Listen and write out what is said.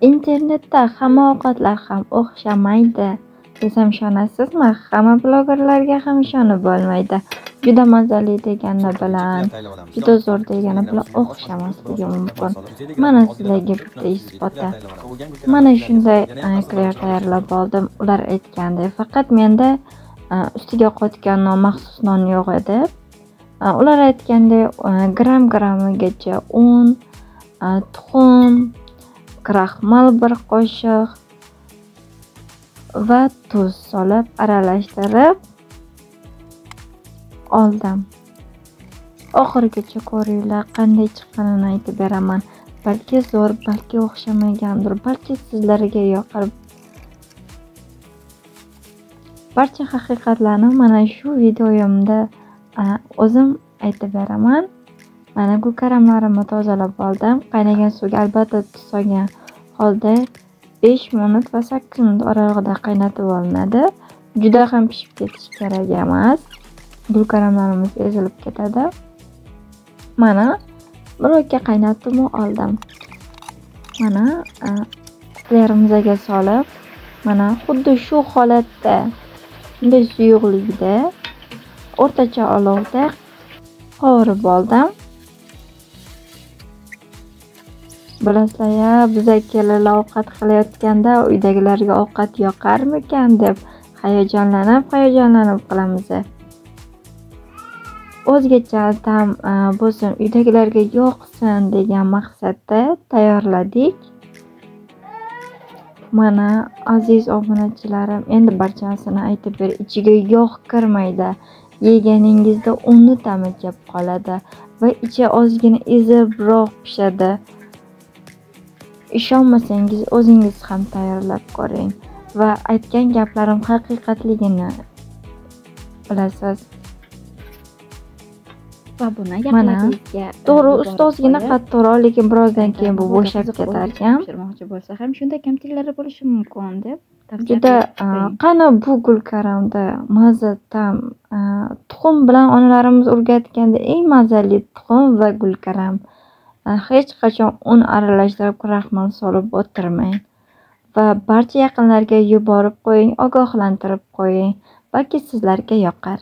Internetda hamma ovqatlar ham o'xshamaydi desam ishonasizmi? Hamma blogerlarga ham ishonib bo'lmaydi. Juda mazali degani bilan, juda zo'r degani bilan o'xshamasligi mumkin. Mana sizlarga bitta isboti. Mana shunday krem tayyorlab oldim. Ular aytgandek, faqat menda ustiga qotgan maxsus non yo'q edi. Ular aytgandek, gramm-grammigacha un, tuxum, kraxmal 1 qoshiq va tuz solib aralashtirib oldim. Oxirigacha ko'ringlar, qanday chiqqanini aytib beraman. Balki zo'r, balki o'xshamagandir, balki sizlarga yoqar. Barcha haqiqatlarni mana shu videoyimda o'zim aytib beraman. Mana gulkaramlarimni tozalab oldim. Qaynagan suvga albatta tuz solgan holda 5 minut va 8 minut oralig'ida qaynatib olinadi. Juda ham pishib ketishi kerak emas. Gulkaramlarimiz ezilib ketadi. Mana birozga qaynatib oldim. Mana plerimizaga solib, mana xuddi shu holatda, shunday suyuqlikda o'rtacha olovda qovurib oldim. Bilasizlar, biz kelinlar ovqat qilayotganda uydagilarga ovqat yoqarmikan deb hayajonlanib qilamiz. O'zgacha ta'm bo'lsin, uydagilarga yoqsin degan maqsadda tayyorladik. Mana aziz obunachilarim, endi barchasini aytib ber. Ichiga yog' kirmaydi. Yeganingizda unni ta'mi kelib qoladi va ichi ozgina ezibroq pishadi. Ishonmasangiz o'zingiz ham tayyorlab ko'ring va aytgan gaplarim haqiqatligini bilasiz. Va buni gaplaringizga to'g'ri ustozgina qattiqroq, lekin birozdan keyin bu bo'shab ketar ekan. Pishirmoqchi bo'lsa ham shunday kamchiliklari bo'lishi mumkin deb juda qani bu gulkaramda mazza ta'm, tuxum bilan onalarimiz o'rgatganda eng mazali tuxum va gulkaram. Hech qachon un aralashtirib kraxmal solib o'tirmang va barcha yaqinlarga yuborib qo'ying, ogohlantirib qo'ying. Balki sizlarga yoqar.